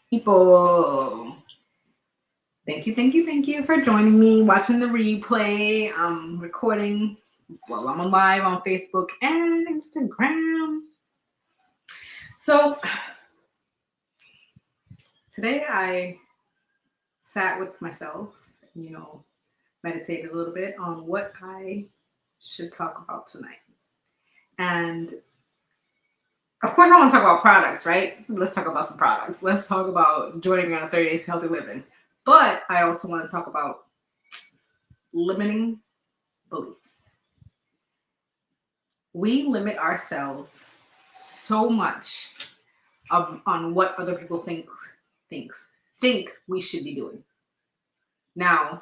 People. Thank you for joining me, watching the replay. I'm recording while I'm live on Facebook and Instagram. So today I sat with myself, meditated a little bit on what I should talk about tonight. And of course, I want to talk about products, right? Let's talk about some products. Let's talk about joining me on 30 Days Healthy Living. But I also want to talk about limiting beliefs. We limit ourselves so much on what other people think we should be doing. Now,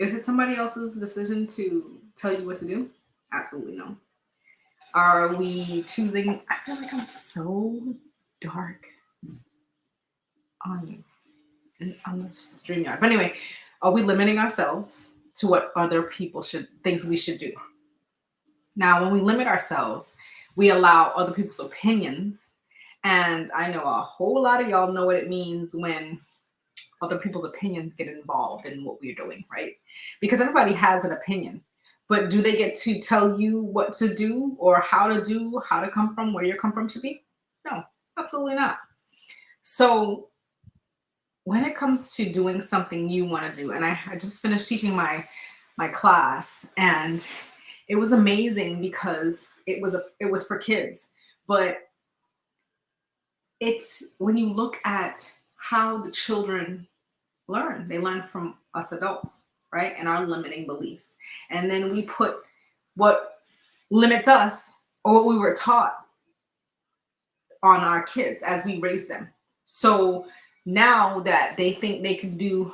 is it somebody else's decision to tell you what to do? Absolutely no. Are we choosing? I feel like I'm so dark on the StreamYard. But anyway, are we limiting ourselves to what other people thinks we should do? Now, when we limit ourselves, we allow other people's opinions. And I know a whole lot of y'all know what it means when other people's opinions get involved in what we're doing, right? Because everybody has an opinion. But do they get to tell you what to do or how to come from, where you come from should be? No, absolutely not. So when it comes to doing something you want to do, and I just finished teaching my class, and it was amazing because it was for kids, but it's when you look at how the children learn, they learn from us adults, right? And our limiting beliefs. And then we put what limits us or what we were taught on our kids as we raise them. So now that they think they could be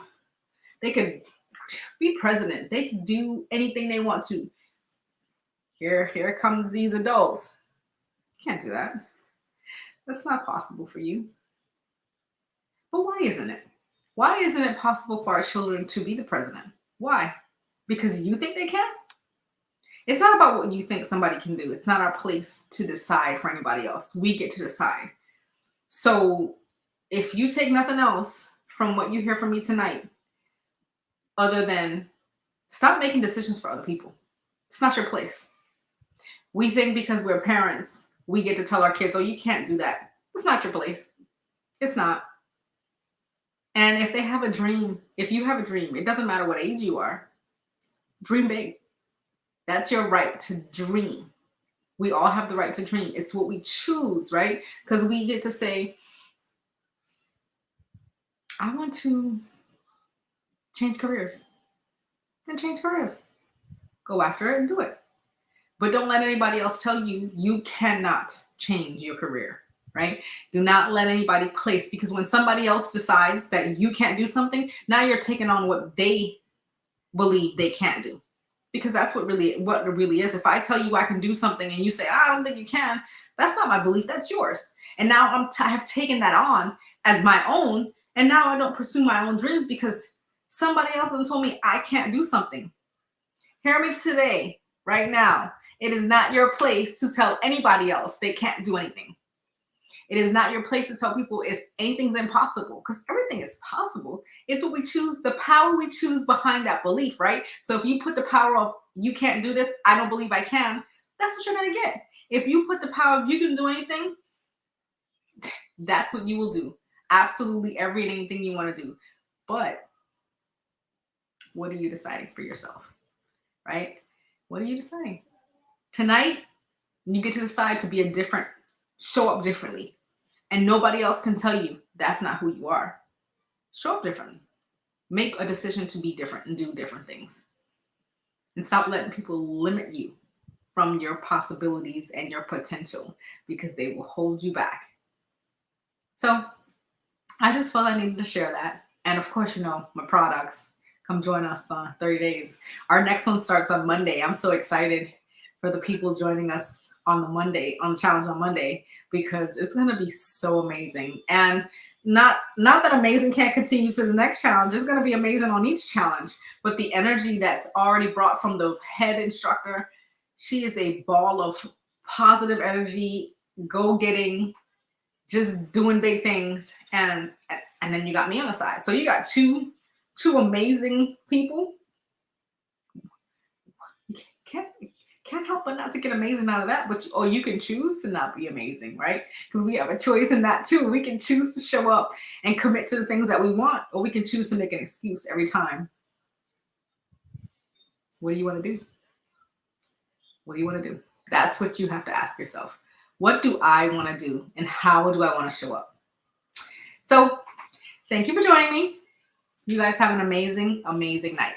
president, they can do anything they want to. Here comes these adults. Can't do that. That's not possible for you. But why isn't it? Why isn't it possible for our children to be the president? Why? Because you think they can? It's not about what you think somebody can do. It's not our place to decide for anybody else. We get to decide. So if you take nothing else from what you hear from me tonight, other than stop making decisions for other people. It's not your place. We think because we're parents, we get to tell our kids, oh, you can't do that. It's not your place. It's not. And if they have a dream, if you have a dream, it doesn't matter what age you are, dream big. That's your right to dream. We all have the right to dream. It's what we choose, right? Because we get to say, I want to change careers. Then change careers. Go after it and do it. But don't let anybody else tell you you cannot change your career, right? Do not let anybody place, because when somebody else decides that you can't do something, now you're taking on what they believe they can't do. Because that's what it really is. If I tell you I can do something and you say, I don't think you can, that's not my belief, that's yours. And now I have taken that on as my own, and now I don't pursue my own dreams because somebody else has told me I can't do something. Hear me today, right now. It is not your place to tell anybody else they can't do anything. It is not your place to tell people anything's impossible, because everything is possible. It's what we choose, the power we choose behind that belief, right? So if you put the power of you can't do this, I don't believe I can, that's what you're going to get. If you put the power of you can do anything, that's what you will do. Absolutely every and anything you want to do. But what are you deciding for yourself, right? What are you deciding? Tonight, you get to decide to be show up differently. And nobody else can tell you that's not who you are. Show up differently. Make a decision to be different and do different things. And stop letting people limit you from your possibilities and your potential, because they will hold you back. So I just felt I needed to share that. And of course, my products. Come join us on 30 days. Our next one starts on Monday. I'm so excited for the people joining us on the challenge on Monday, because it's going to be so amazing. And not that amazing can't continue to the next challenge. It's going to be amazing on each challenge, but the energy that's already brought from the head instructor, she is a ball of positive energy, go-getting, just doing big things, and then you got me on the side. So you got two amazing people. You can't help but not to get amazing out of that, but or you can choose to not be amazing, right? Because we have a choice in that too. We can choose to show up and commit to the things that we want, or we can choose to make an excuse every time. What do you want to do? What do you want to do? That's what you have to ask yourself. What do I want to do, and how do I want to show up? So thank you for joining me. You guys have an amazing, amazing night.